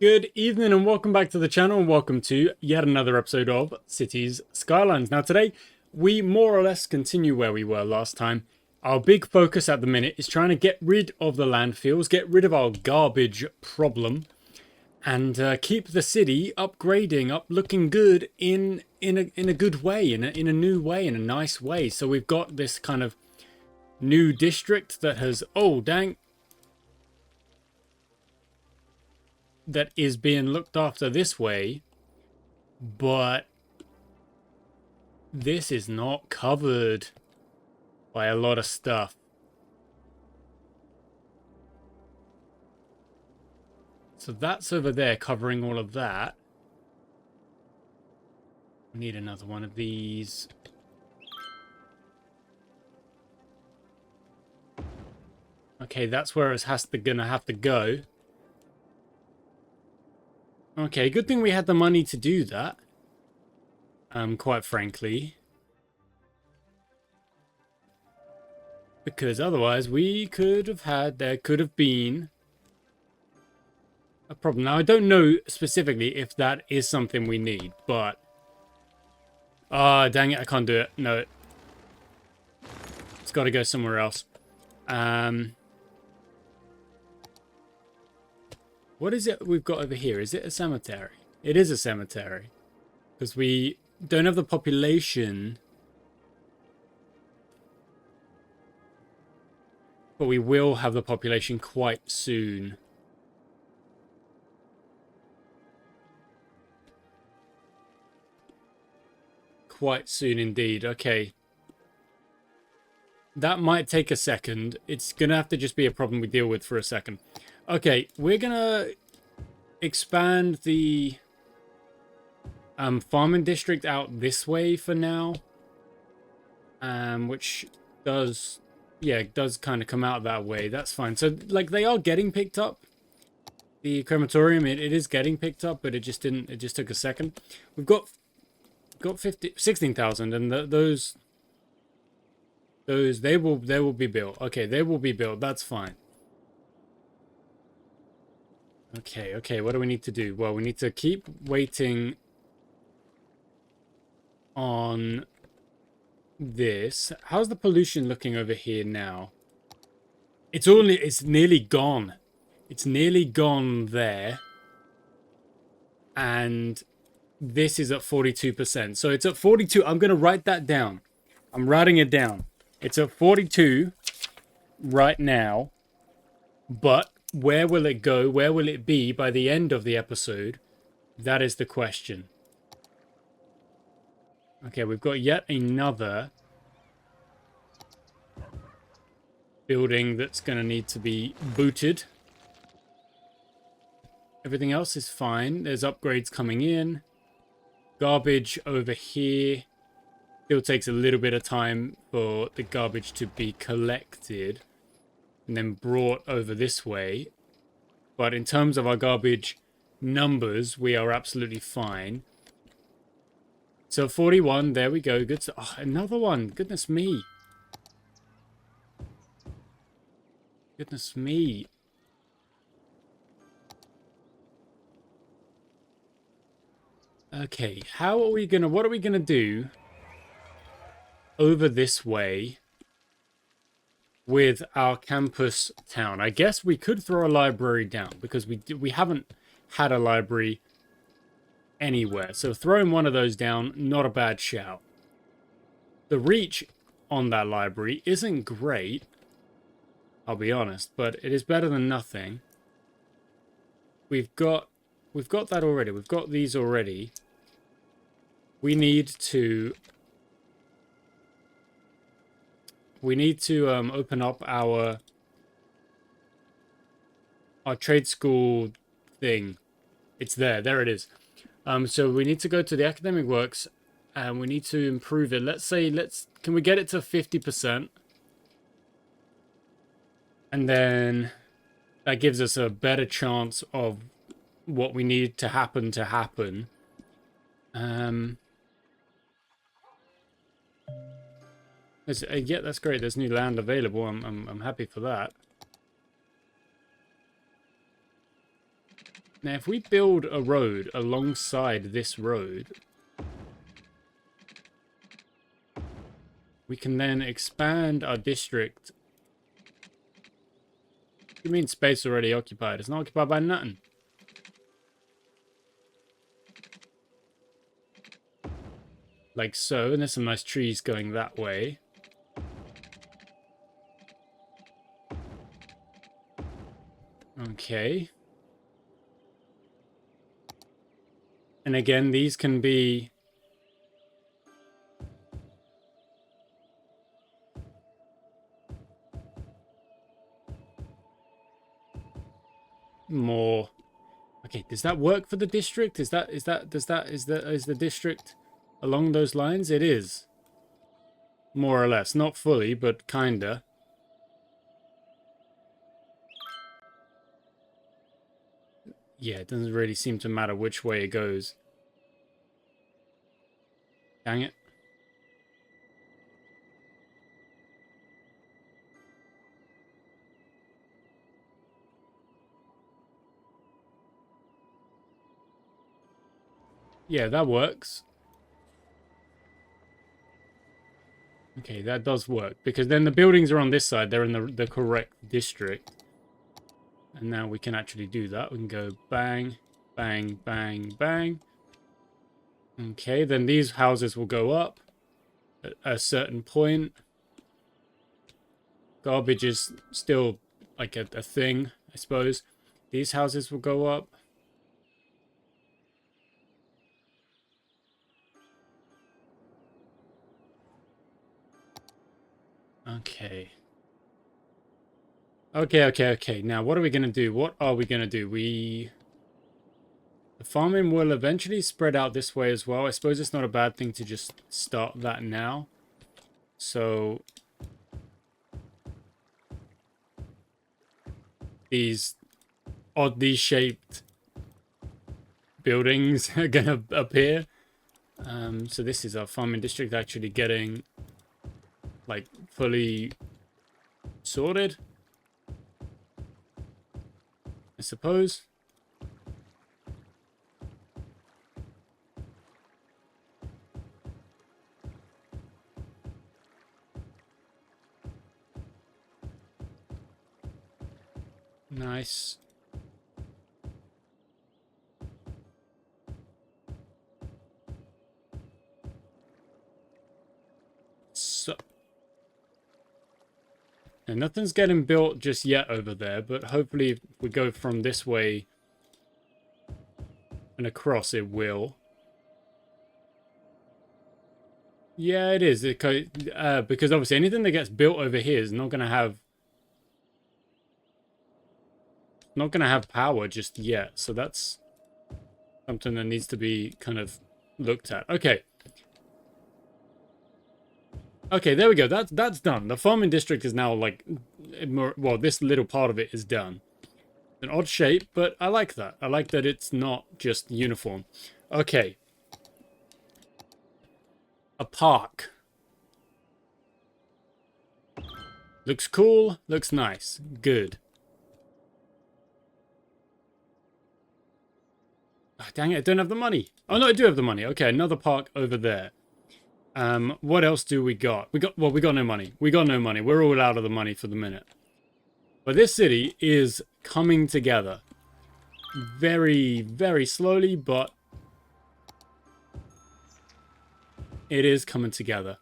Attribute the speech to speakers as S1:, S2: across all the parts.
S1: Good evening and welcome back to the channel and welcome to yet another episode of Cities Skylines. Now today, we more or less continue where we were last time. Our big focus at the minute is trying to get rid of the landfills, get rid of our garbage problem, and keep the city upgrading, looking good in a good way, in a new way, in a nice way. So we've got this kind of new district that has, oh dang, that is being looked after this way, but this is not covered by a lot of stuff. So that's over there covering all of that. We need another one of these. Okay, that's where it gonna have to go. Okay, good thing we had the money to do that. Quite frankly. Because otherwise there could have been a problem. Now, I don't know specifically if that is something we need, but... Ah, dang it, I can't do it. No. It's got to go somewhere else. What is it we've got over here? Is it a cemetery? It is a cemetery. Because we don't have the population. But we will have the population quite soon. Quite soon indeed. Okay. That might take a second. It's going to have to just be a problem we deal with for a second. Okay, we're going to expand the farming district out this way for now. Which does... Yeah, it does kind of come out that way. That's fine. So, like, they are getting picked up. The crematorium, it is getting picked up, but it just didn't. It just took a second. We've got 16,000, and those they will be built. Okay, they will be built. That's fine. Okay. What do we need to do? Well, we need to keep waiting on this. How's the pollution looking over here now? It's nearly gone. It's nearly gone there. And this is at 42%. So it's at 42. I'm going to write that down. I'm writing it down. It's at 42 right now. But where will it go? Where will it be by the end of the episode? That is the question. Okay, we've got yet another building that's going to need to be booted. Everything else is fine. There's upgrades coming in. Garbage over here. Still takes a little bit of time for the garbage to be collected and then brought over this way. But in terms of our garbage numbers, we are absolutely fine. So 41, there we go. Good. Oh, another one. Goodness me. Goodness me. Okay, what are we gonna do over this way with our campus town? I guess we could throw a library down because we haven't had a library anywhere. So throwing one of those down, not a bad shout. The reach on that library isn't great, I'll be honest, but it is better than nothing. We've got that already. We've got these already. We need to open up our trade school thing. It's there. There it is. So we need to go to the academic works and we need to improve it. Can we get it to 50%? And then that gives us a better chance of what we need to happen yeah, that's great. There's new land available. I'm happy for that. Now, if we build a road alongside this road, we can then expand our district. What do you mean space already occupied? It's not occupied by nothing. Like so, and there's some nice trees going that way. Okay. And again, these can be more. Okay, does that work for the district? Is the district along those lines? It is. More or less. Not fully, but kinda. Yeah, it doesn't really seem to matter which way it goes. Dang it. Yeah, that works. Okay, that does work. Because then the buildings are on this side. They're in the correct district. And now we can actually do that. We can go bang, bang, bang, bang. Okay, then these houses will go up at a certain point. Garbage is still like a thing, I suppose. These houses will go up. Okay. Okay. Now, what are we going to do? What are we going to do? The farming will eventually spread out this way as well. I suppose it's not a bad thing to just start that now. So these oddly shaped buildings are going to appear. So this is our farming district actually getting like fully sorted, I suppose. Nice. So, and nothing's getting built just yet over there, but hopefully if we go from this way and across, it will. Yeah, it is. Because obviously anything that gets built over here is not going to have power just yet. So that's something that needs to be kind of looked at. Okay. Okay, there we go. That's done. The farming district is now like more, well, this little part of it is done. An odd shape, but I like that. I like that it's not just uniform. Okay. A park. Looks cool, looks nice. Good. Oh, dang it, I don't have the money. Oh no, I do have the money. Okay, another park over there. What else do we got? We got no money. We got no money. We're all out of the money for the minute. But this city is coming together. Very, very slowly, but it is coming together.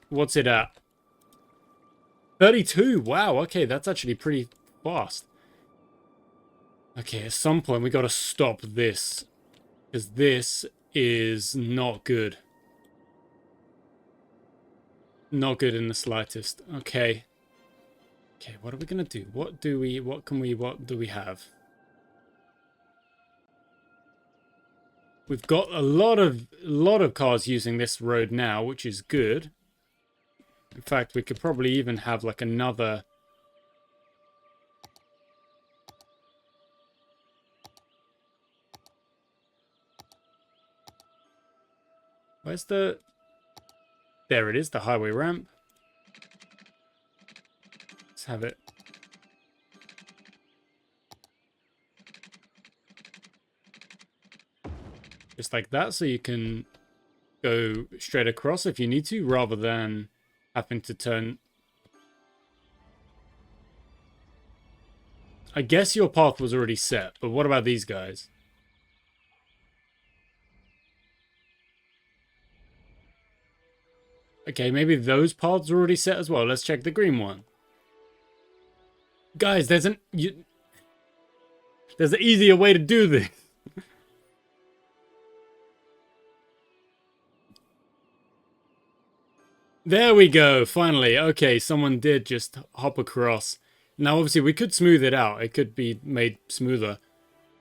S1: What's it at? 32. Wow, okay, that's actually pretty fast. Okay, at some point we got to stop this. Because this is not good. Not good in the slightest. Okay. Okay, what are we going to do? What do we have? We've got a lot of cars using this road now, which is good. In fact, we could probably even have like another... Where's the... There it is, the highway ramp. Let's have it Just like that, so you can go straight across if you need to, rather than having to turn. I guess your path was already set, but what about these guys? Okay, maybe those paths are already set as well. Let's check the green one. Guys, there's an easier way to do this. There we go, finally. Okay, someone did just hop across. Now, obviously, we could smooth it out. It could be made smoother,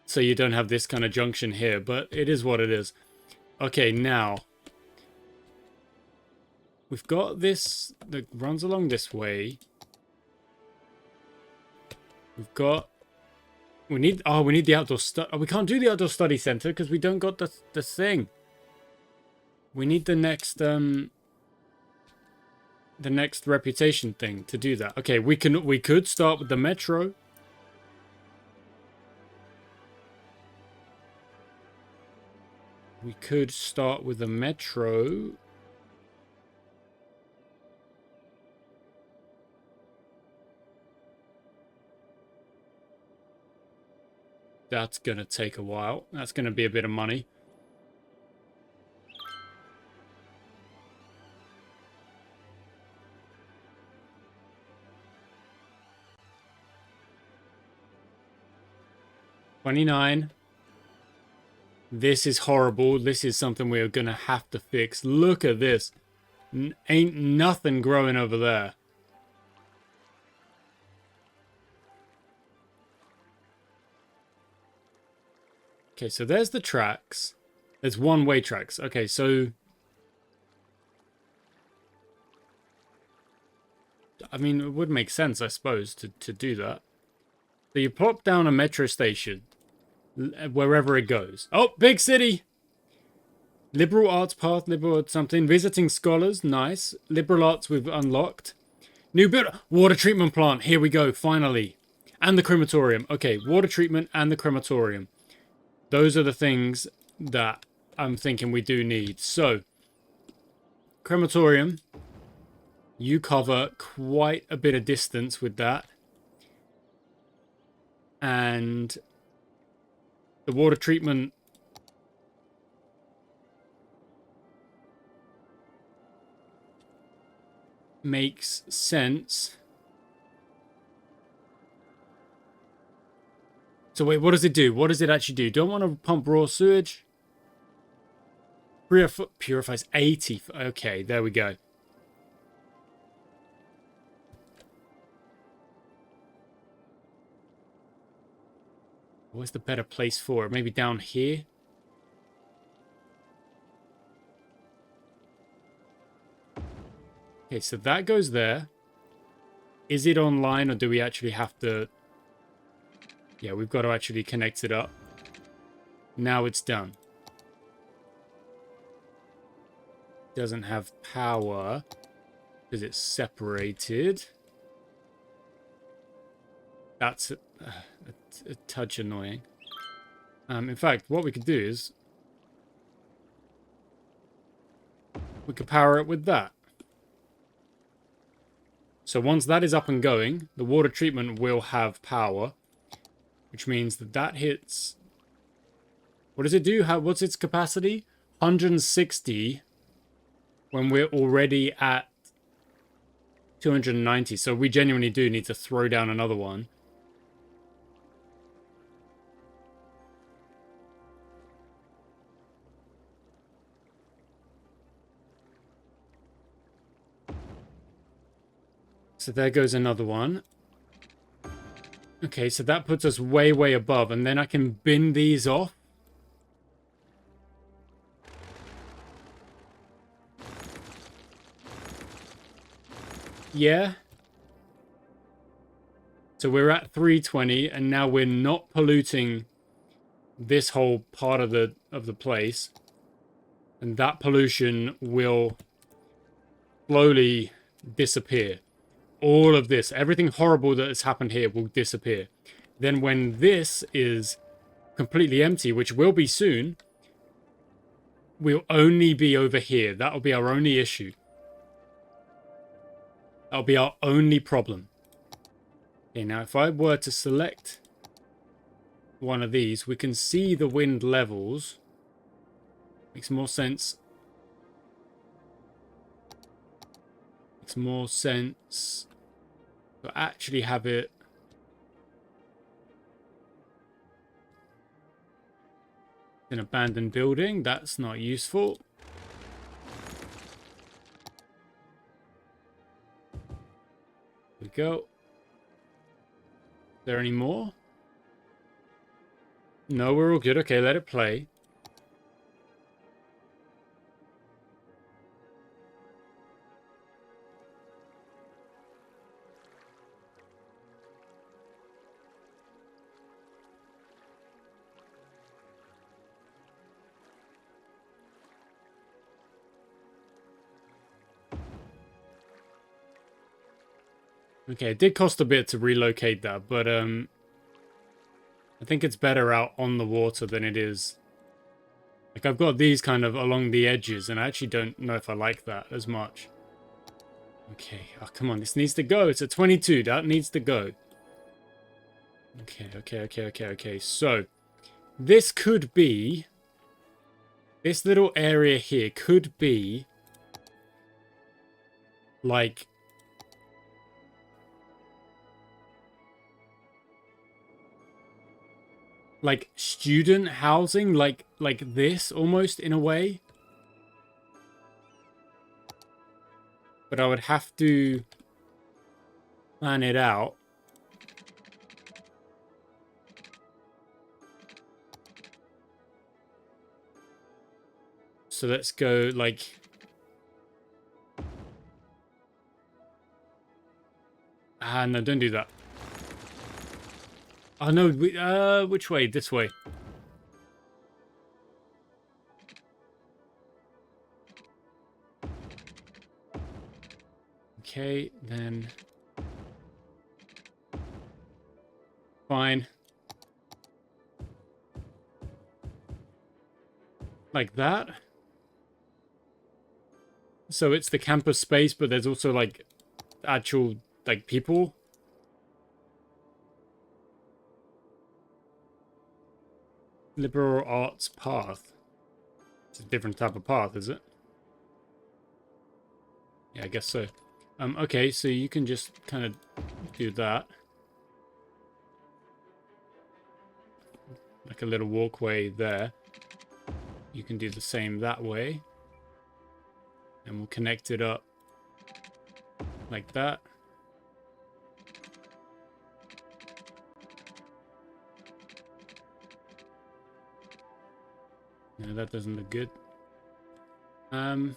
S1: so you don't have this kind of junction here, but it is what it is. Okay, now, we've got this that runs along this way. We've got... we need the outdoor study... oh, we can't do the outdoor study center because we don't got the thing. We need the next reputation thing to do that. Okay, we could start with the metro. We could start with the metro. That's gonna take a while. That's gonna be a bit of money. $29. This is horrible. This is something we're gonna have to fix. Look at this. Ain't nothing growing over there. Okay, so there's the tracks. There's one-way tracks. Okay, so... I mean, it would make sense, I suppose, to do that. So you plop down a metro station, wherever it goes. Oh, big city! Liberal arts path, liberal arts something. Visiting scholars, nice. Liberal arts we've unlocked. New build, water treatment plant. Here we go, finally. And the crematorium. Okay, water treatment and the crematorium. Those are the things that I'm thinking we do need. So, crematorium. You cover quite a bit of distance with that. And the water treatment makes sense. So wait, what does it do? What does it actually do? Don't want to pump raw sewage. Purifies 80. Okay, there we go. Where's the better place for it? Maybe down here? Okay, so that goes there. Is it online or do we actually have to... yeah, we've got to actually connect it up. Now it's done. Doesn't have power because it's separated. That's a touch annoying. In fact, what we could do is we could power it with that. So once that is up and going, the water treatment will have power, which means that that hits... what does it do? What's its capacity? 160 when we're already at 290. So we genuinely do need to throw down another one. So there goes another one. Okay, so that puts us way, way above. And then I can bin these off. Yeah. So we're at 320, and now we're not polluting this whole part of the place. And that pollution will slowly disappear. All of this, everything horrible that has happened here will disappear. Then when this is completely empty, which will be soon, we'll only be over here. That'll be our only issue. That'll be our only problem. Okay, now if I were to select one of these, we can see the wind levels. Makes more sense. Makes more sense to actually have it an abandoned building. That's not useful. There we go. Is there any more? No, we're all good. Okay, let it play. Okay, it did cost a bit to relocate that, but I think it's better out on the water than it is. Like, I've got these kind of along the edges, and I actually don't know if I like that as much. Okay, oh, come on, this needs to go. It's a 22, that needs to go. Okay. So, this could be... This little area here could be... Like... Like student housing, like this almost in a way. But I would have to plan it out. So let's go like... Ah, no, don't do that. Oh no, which way? This way. Okay, then... Fine. Like that. So it's the campus space, but there's also like actual like people. Liberal arts path. It's a different type of path, is it? Yeah, I guess so. Okay, so you can just kind of do that. Like a little walkway there. You can do the same that way. And we'll connect it up like that. No, that doesn't look good. That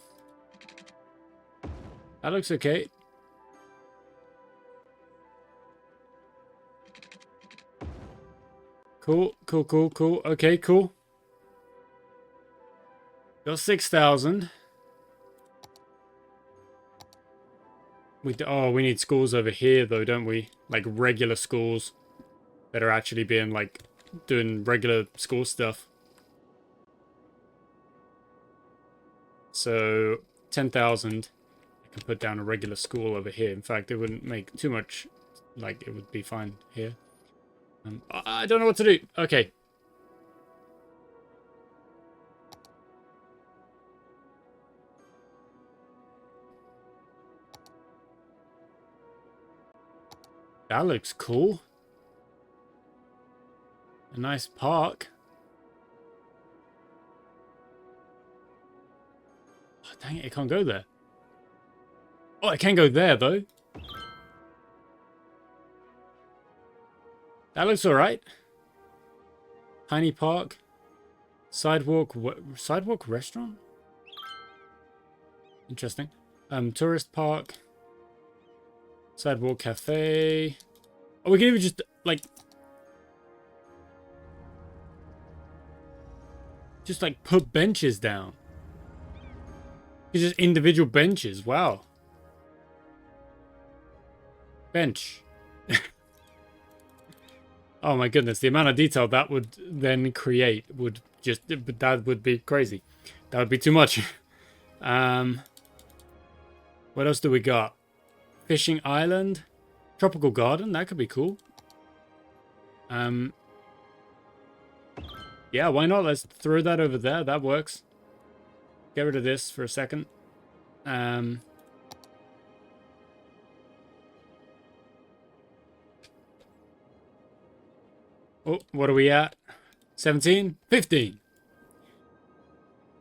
S1: looks okay. Cool. Okay, cool. Got 6,000. We need schools over here though, don't we? Like regular schools that are actually being like doing regular school stuff. So 10,000. I can put down a regular school over here. In fact, it wouldn't make too much. Like it would be fine here. I don't know what to do. Okay. That looks cool. A nice park. Oh, dang it, it can't go there. Oh, it can go there, though. That looks alright. Tiny park. Sidewalk restaurant? Interesting. Tourist park. Sidewalk cafe. Oh, we can even just, like... Just, like, put benches down. It's just individual benches. Wow. Bench. Oh my goodness. The amount of detail that would then create would just, but that would be crazy. That would be too much. What else do we got? Fishing island, tropical garden. That could be cool. Yeah, why not? Let's throw that over there. That works. Get rid of this for a second. Oh, what are we at? 17? 15.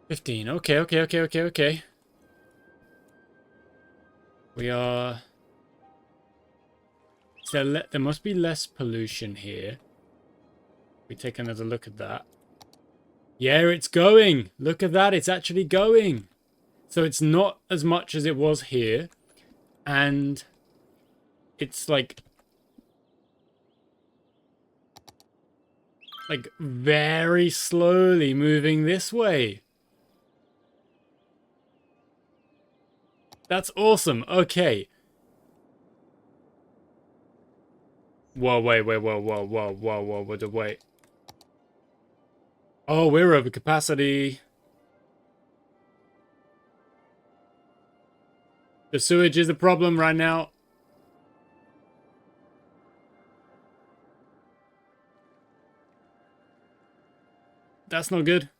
S1: 15. Okay. We are... So there must be less pollution here. We take another look at that. Yeah, it's going. Look at that. It's actually going. So it's not as much as it was here. And it's like very slowly moving this way. That's awesome. Okay. Whoa, wait. Oh, we're over capacity. The sewage is a problem right now. That's not good.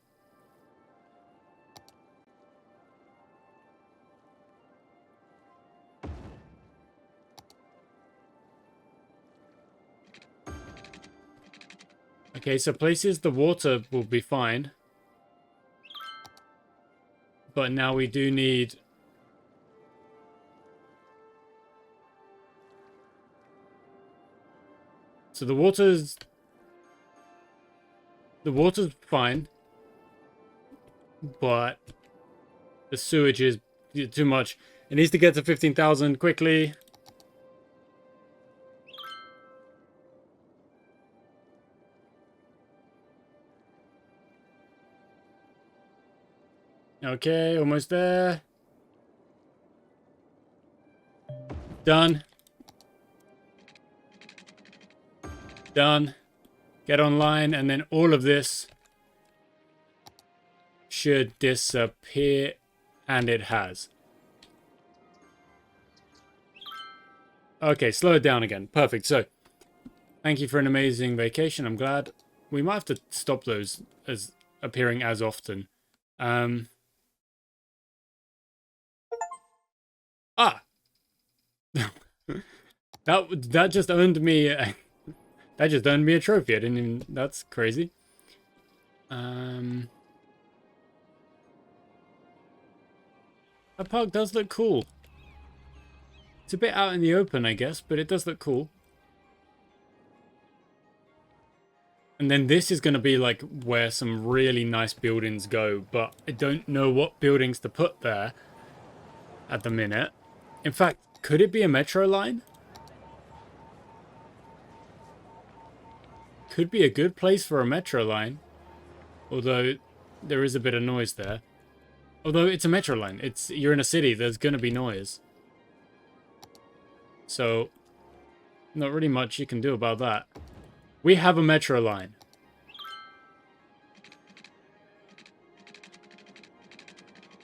S1: Okay, so places the water will be fine. But now we do need... So the water's fine. But the sewage is too much. It needs to get to 15,000 quickly. Okay, almost there. Done. Done. Get online, and then all of this should disappear, and it has. Okay, slow it down again. Perfect. So, thank you for an amazing vacation. I'm glad. We might have to stop those as appearing as often. That just earned me that just earned me a trophy. I didn't even... That's crazy. That park does look cool. It's a bit out in the open, I guess, but it does look cool. And then this is going to be like where some really nice buildings go, but I don't know what buildings to put there at the minute. In fact, could it be a metro line? Could be a good place for a metro line. Although there is a bit of noise there. Although it's a metro line. You're in a city, there's going to be noise. So, not really much you can do about that. We have a metro line.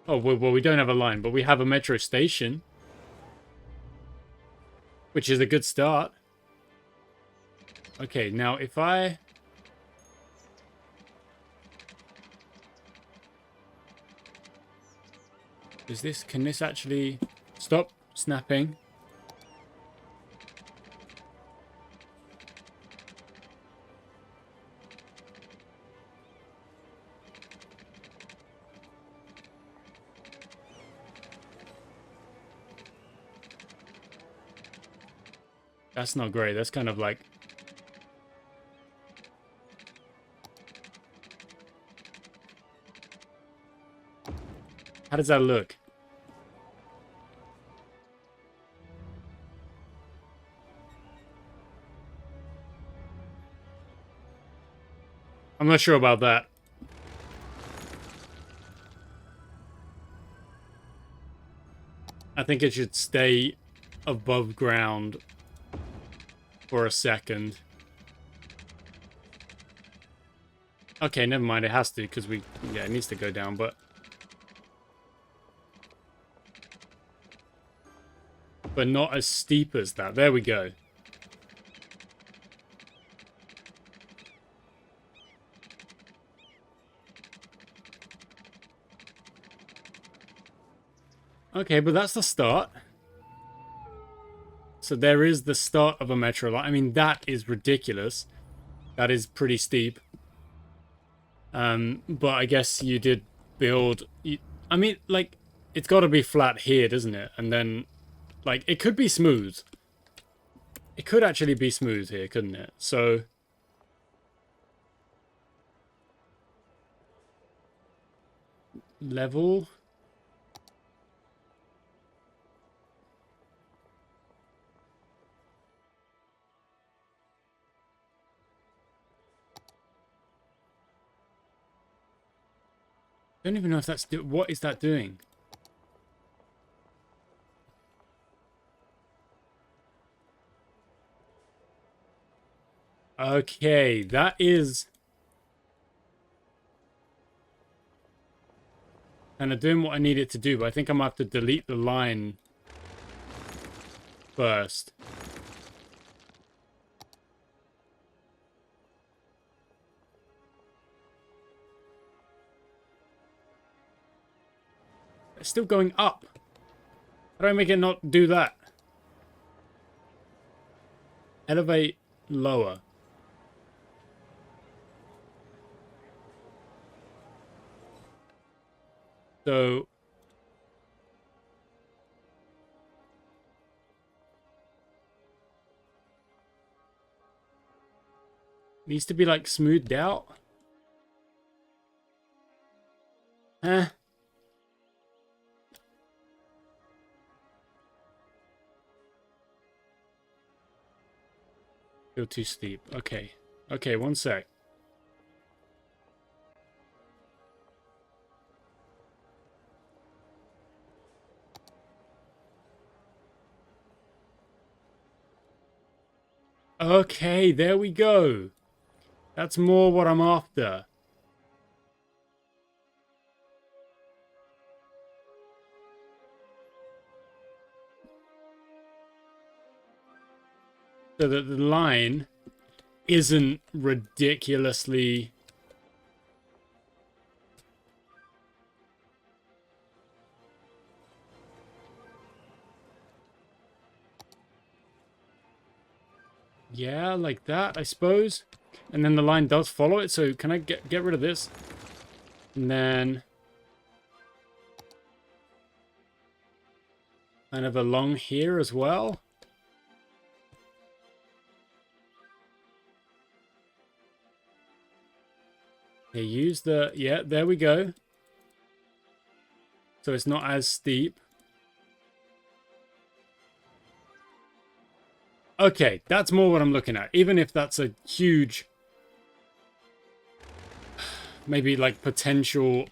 S1: Oh, well, we don't have a line, but we have a metro station. Which is a good start. Okay, now if I... Can this actually... Stop snapping. That's not great. That's kind of like... How does that look? I'm not sure about that. I think it should stay above ground for a second. Okay, never mind. It has to because we... Yeah, it needs to go down, but... But not as steep as that. There we go. Okay, but that's the start. So there is the start of a metro line. I mean, that is ridiculous. That is pretty steep. But I guess you did build... I mean, like, it's got to be flat here, doesn't it? And then, like, it could be smooth. It could actually be smooth here, couldn't it? So... Level... I don't even know if that's... What is that doing? Okay, that is... kind of doing what I need it to do, but I think I'm going to have to delete the line first. It's still going up. How do I make it not do that? Elevate lower. So... Needs to be, like, smoothed out. Eh. Still too steep. Okay. Okay, one sec. Okay, there we go. That's more what I'm after. So that the line isn't ridiculously... Yeah, like that, I suppose. And then the line does follow it, so can I get rid of this? And then... kind of along here as well. Okay, use the... Yeah, there we go. So it's not as steep. Okay, that's more what I'm looking at. Even if that's a huge... maybe like potential...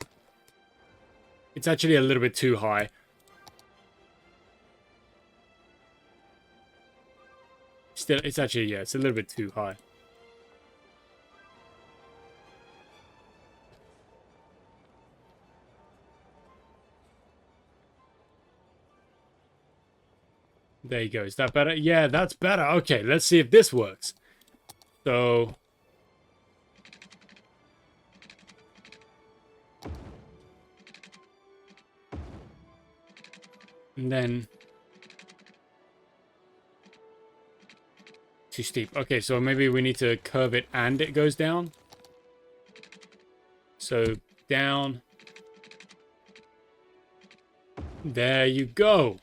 S1: It's actually a little bit too high. Still, it's actually, yeah, it's a little bit too high. There you go. Is that better? Yeah, that's better. Okay, let's see if this works. So... and then... too steep. Okay, so maybe we need to curve it and it goes down. So, down. There you go.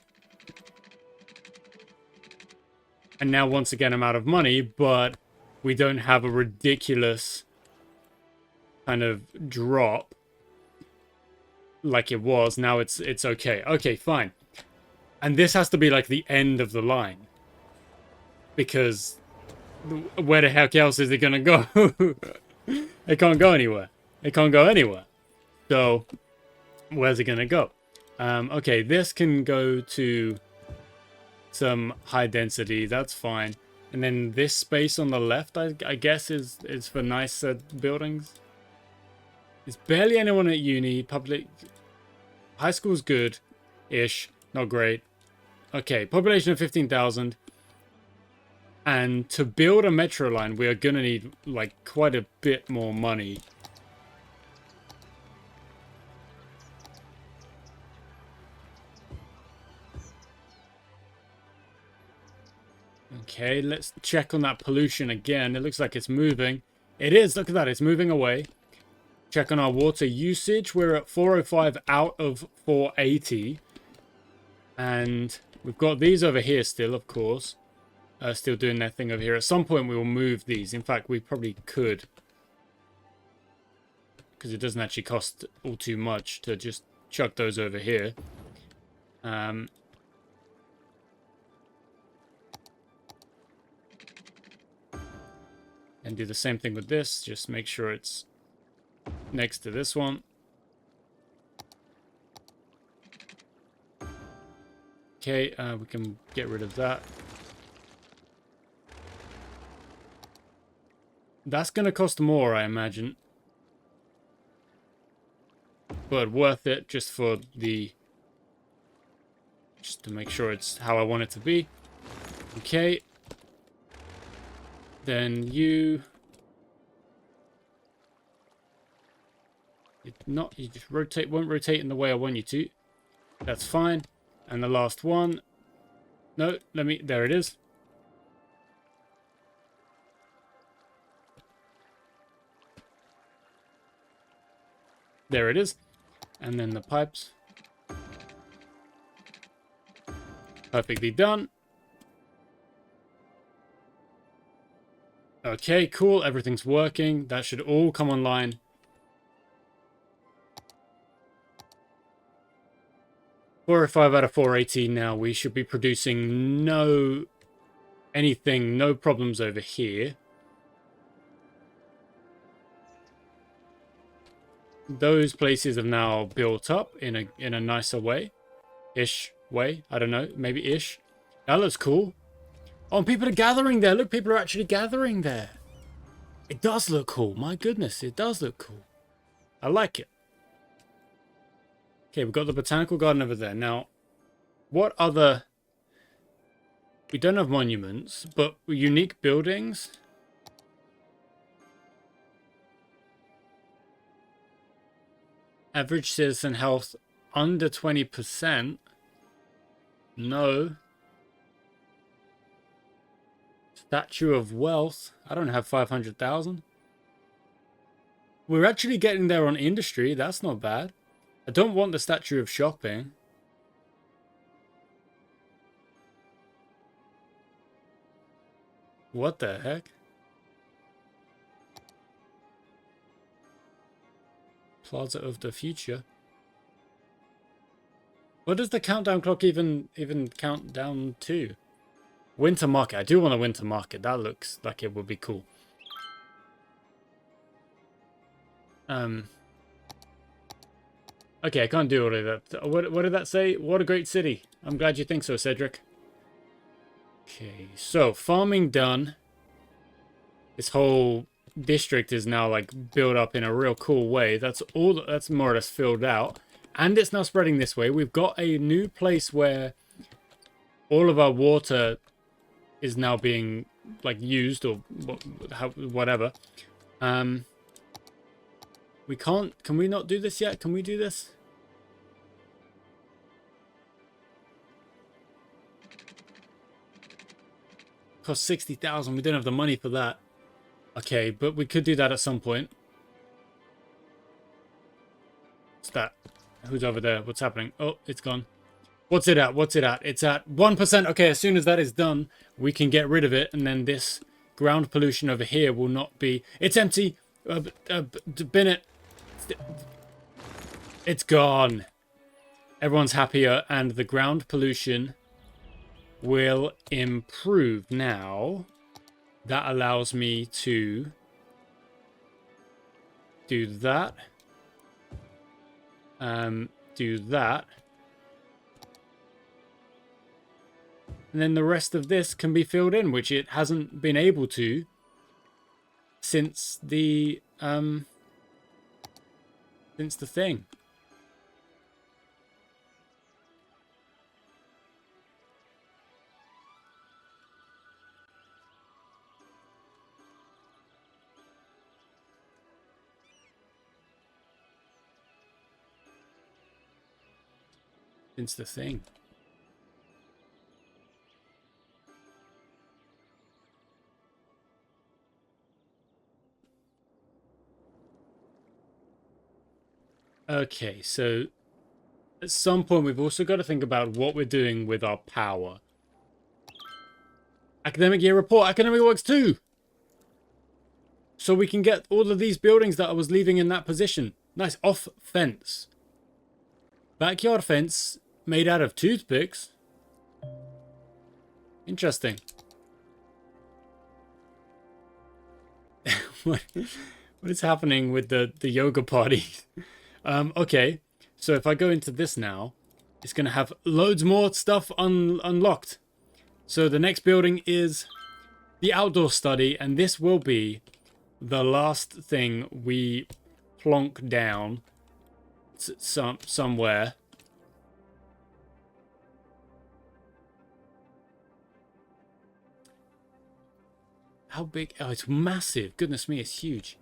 S1: And now, once again, I'm out of money, but we don't have a ridiculous kind of drop like it was. Now it's okay. Okay, fine. And this has to be like the end of the line. Because where the heck else is it going to go? It can't go anywhere. It can't go anywhere. So, where's it going to go? Okay, this can go to... some high density, that's fine. And then this space on the left, I guess, is for nicer buildings. There's barely anyone at uni. Public high school's good-ish, not great. Okay, population of 15,000. And to build a metro line, we are gonna need like quite a bit more money. Okay, let's check on that pollution again. It looks like it's moving. It is, look at that, it's moving away. Check on our water usage. We're at 405 out of 480. And we've got these over here still, of course. Still doing their thing over here. At some point, we will move these. In fact, we probably could. Because it doesn't actually cost all too much to just chuck those over here. And do the same thing with this. Just make sure it's next to this one. Okay, we can get rid of that. That's going to cost more, I imagine. But worth it just for the... just to make sure it's how I want it to be. Okay. Then you... you just rotate, won't rotate in the way I want you to. That's fine. And the last one. No, there it is. There it is. And then the pipes. Perfectly done. Okay, cool. Everything's working. That should all come online. Four or 5 out of 480 now. We should be producing no problems over here. Those places have now built up in a nicer way-ish way. I don't know, maybe ish. That looks cool. Oh, and people are gathering there. Look, people are actually gathering there. It does look cool. My goodness, it does look cool. I like it. Okay, we've got the botanical garden over there. Now, what other... we don't have monuments, but unique buildings... Average citizen health under 20%. No. Statue of wealth. I don't have 500,000. We're actually getting there on industry. That's not bad. I don't want the statue of shopping. What the heck? Plaza of the future. What does the countdown clock even count down to? Winter market. I do want a winter market. That looks like it would be cool. Okay, I can't do all of that. What did that say? What a great city. I'm glad you think so, Cedric. Okay, so farming done. This whole district is now like built up in a real cool way. That's more or less filled out, and it's now spreading this way. We've got a new place where all of our water is now being like used or whatever. We can't. Can we not do this yet? Can we do this? Cost 60,000. We don't have the money for that. Okay, but we could do that at some point. What's that? Who's over there? What's happening? Oh, it's gone. What's it at? What's it at? It's at 1%. Okay, as soon as that is done, we can get rid of it. And then this ground pollution over here will not be... It's empty. Bin it. It's gone. Everyone's happier. And the ground pollution will improve now. That allows me to do that. Do that. And then the rest of this can be filled in, which it hasn't been able to since the since the thing. Since the thing. Okay, so at some point we've also got to think about what we're doing with our power. Academic year report, academic works 2. So we can get all of these buildings that I was leaving in that position. Nice, off fence. Backyard fence made out of toothpicks. Interesting. What is happening with the yoga party? Okay, so if I go into this now, it's going to have loads more stuff unlocked. So the next building is the outdoor study, and this will be the last thing we plonk down somewhere. How big? Oh, it's massive. Goodness me, it's huge.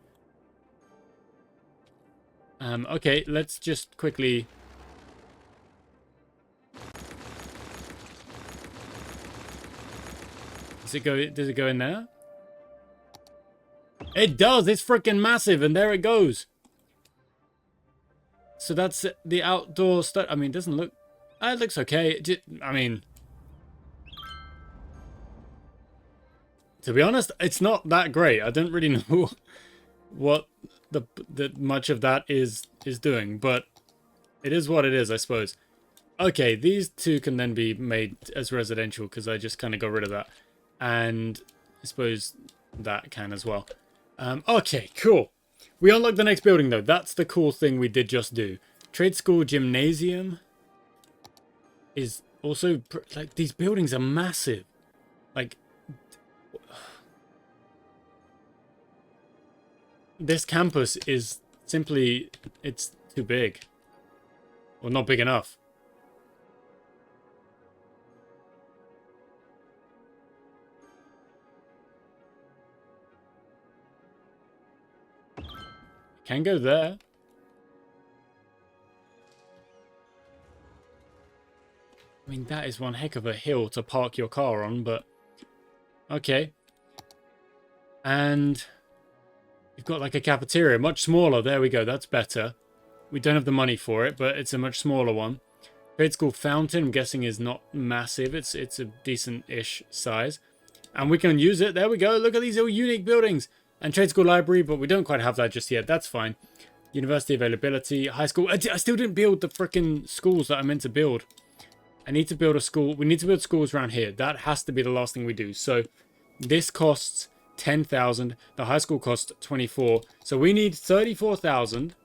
S1: Okay, let's just quickly... Does it go in there? It does! It's freaking massive, and there it goes. So that's the outdoor stuff. I mean, it doesn't look... It looks okay. I mean... To be honest, it's not that great. I don't really know what the much of that is doing, but it is what it is, I suppose. Okay, these two can then be made as residential because I just kind of got rid of that. And I suppose that can as well. Okay, cool. We unlocked the next building, though. That's the cool thing we did just do. Trade school gymnasium is also... Like, these buildings are massive. Like... This campus is simply... It's too big. Or not big enough. Can go there. I mean, that is one heck of a hill to park your car on, but... Okay. And... You've got like a cafeteria, much smaller. There we go, that's better. We don't have the money for it, but it's a much smaller one. Trade school fountain, I'm guessing, is not massive. It's a decent-ish size. And we can use it. There we go. Look at these little unique buildings. And trade school library, but we don't quite have that just yet. That's fine. University availability, high school. I still didn't build the freaking schools that I meant to build. I need to build a school. We need to build schools around here. That has to be the last thing we do. So this costs 10,000. The high school costs 24. So we need 34,000.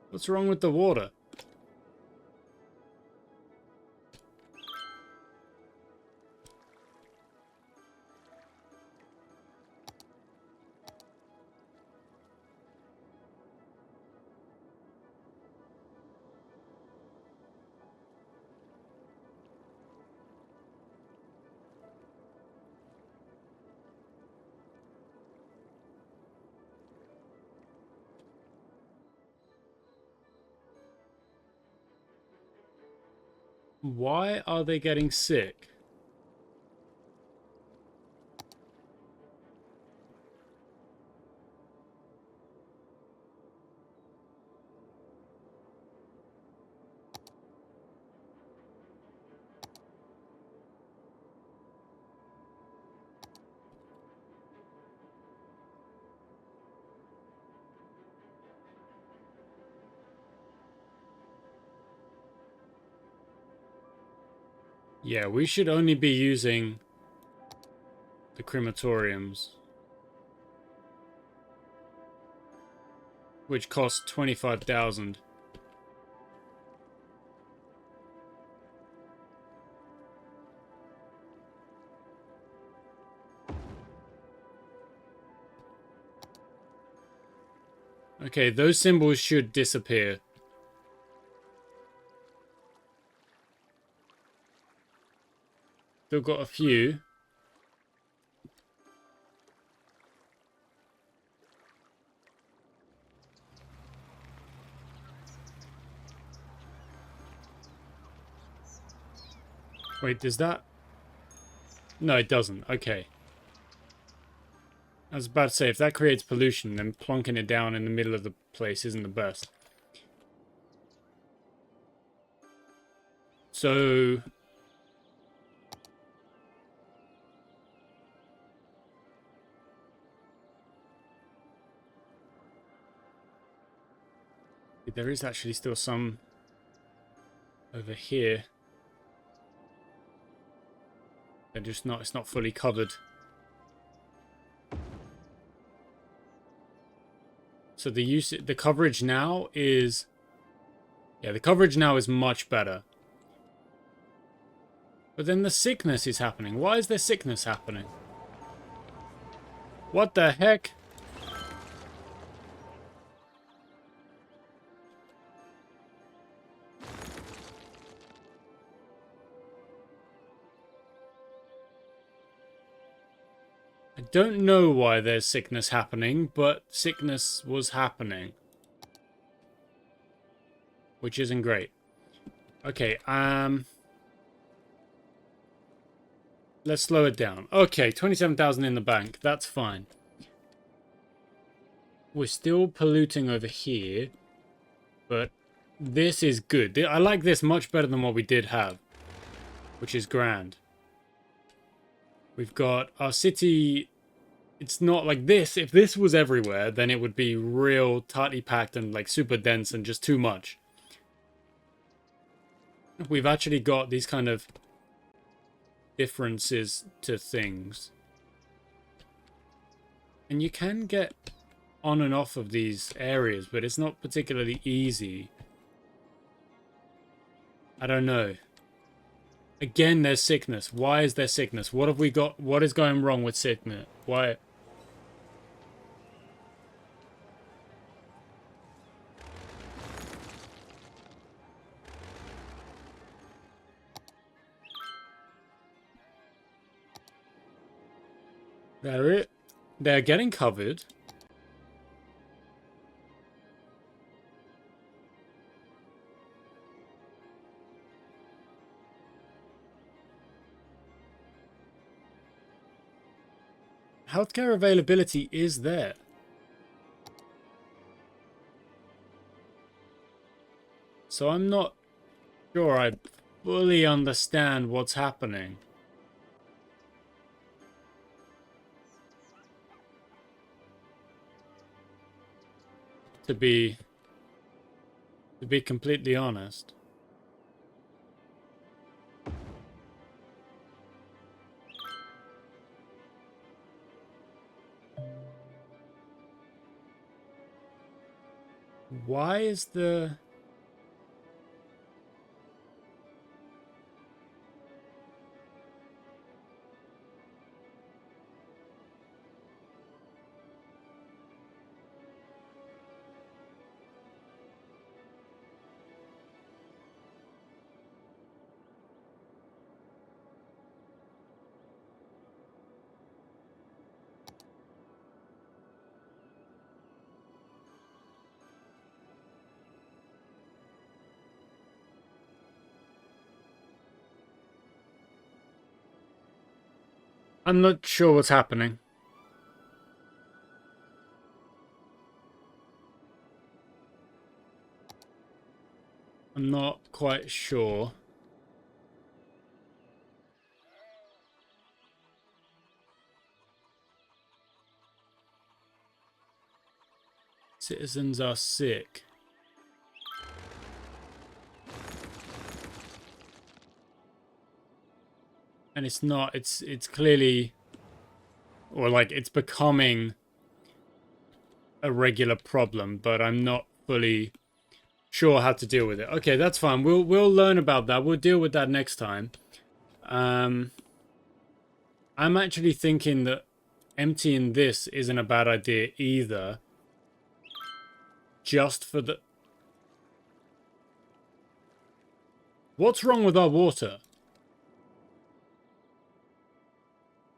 S1: What's wrong with the water? Why are they getting sick? Yeah, we should only be using the crematoriums, which cost 25,000. Okay, those symbols should disappear. Still got a few. Wait, does that... No, it doesn't. Okay. I was about to say, if that creates pollution, then plonking it down in the middle of the place isn't the best. So... there is actually still some over here. They're just not, it's not fully covered. So the coverage now is... Yeah, the coverage now is much better. But then the sickness is happening. Why is there sickness happening? What the heck? I don't know why there's sickness happening, but sickness was happening. Which isn't great. Okay, let's slow it down. Okay, 27,000 in the bank. That's fine. We're still polluting over here, but this is good. I like this much better than what we did have, which is grand. We've got our city. It's not like this. If this was everywhere, then it would be real tightly packed and like super dense and just too much. We've actually got these kind of differences to things. And you can get on and off of these areas, but it's not particularly easy. I don't know. Again, there's sickness. Why is there sickness? What have we got? What is going wrong with sickness? Why? They're getting covered. Healthcare availability is there. So I'm not sure I fully understand what's happening. To be completely honest. Why is the... I'm not sure what's happening. I'm not quite sure. Citizens are sick. And it's not, it's clearly, or like it's becoming a regular problem, but I'm not fully sure how to deal with it. Okay, that's fine. We'll learn about that. We'll deal with that next time. I'm actually thinking that emptying this isn't a bad idea either. just for the... What's wrong with our water?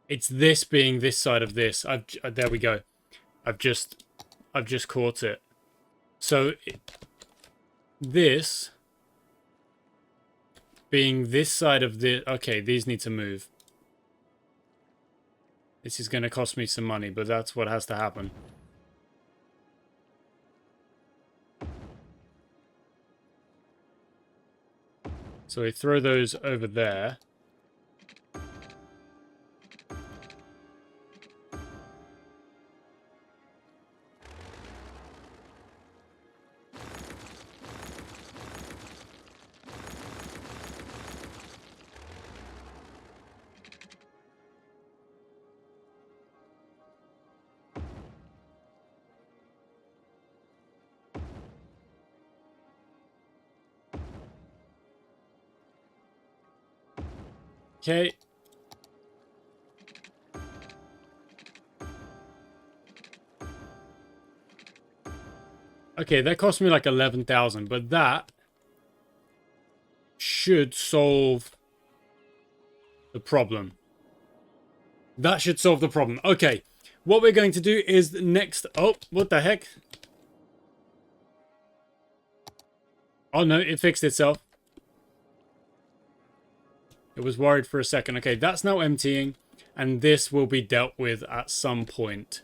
S1: It's this being this side of this. There we go. I've just caught it. So this being this side of the... Okay, these need to move. This is going to cost me some money, but that's what has to happen. So we throw those over there. Okay. Okay, that cost me like 11,000, but that should solve the problem. That should solve the problem. Okay, what we're going to do is next... Oh, what the heck? Oh no, it fixed itself. It was worried for a second. Okay, that's now emptying, and this will be dealt with at some point.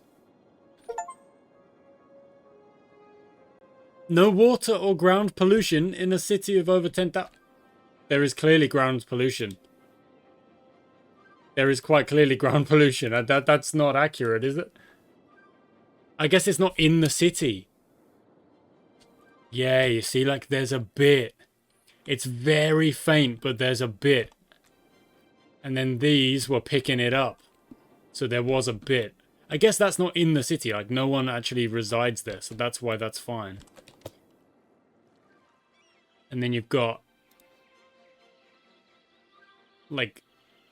S1: No water or ground pollution in a city of over 10,000. There is clearly ground pollution. There is quite clearly ground pollution. That's not accurate, is it? I guess it's not in the city. Yeah, you see, like, there's a bit. It's very faint, but there's a bit. And then these were picking it up. So there was a bit. I guess that's not in the city. Like, no one actually resides there. So that's why that's fine. And then you've got... like,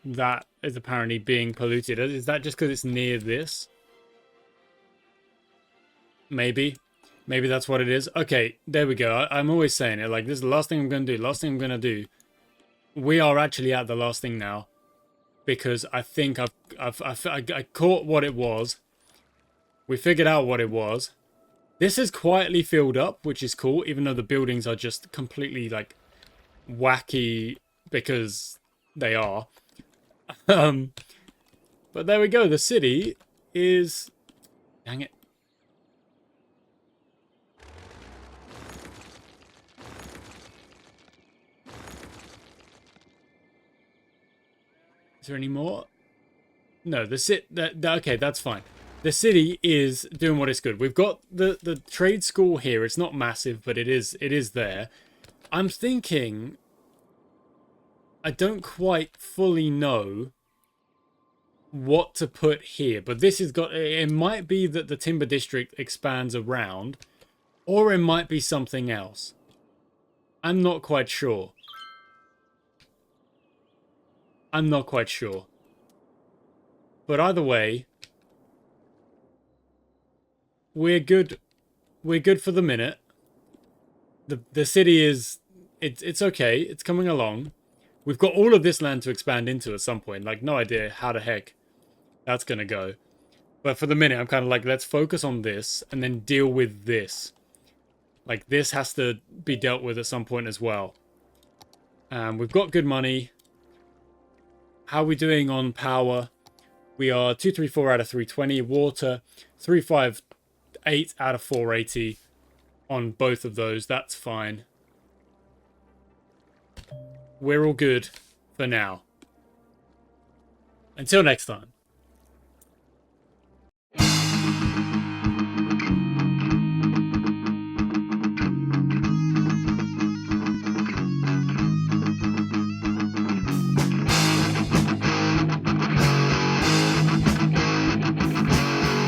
S1: that is apparently being polluted. Is that just because it's near this? Maybe. Maybe that's what it is. Okay, there we go. I'm always saying it. Like, this is the last thing I'm going to do. Last thing I'm going to do. We are actually at the last thing now. Because I think I caught what it was. We figured out what it was. This is quietly filled up, which is cool. Even though the buildings are just completely, like, wacky. Because they are. But there we go. The city is... Dang it. Is there any more? No, okay, that's fine. The city is doing what it's good. We've got the trade school here. It's not massive, but it is there. I'm thinking... I don't quite fully know what to put here, but this has got... It might be that the Timber District expands around, or it might be something else. I'm not quite sure. I'm not quite sure. But either way, we're good. We're good for the minute. The city is... It's okay. It's coming along. We've got all of this land to expand into at some point. Like, no idea how the heck that's going to go. But for the minute, I'm kind of like, let's focus on this and then deal with this. Like, this has to be dealt with at some point as well. We've got good money. How are we doing on power? We are 234 out of 320. Water, 358 out of 480 on both of those. That's fine. We're all good for now. Until next time.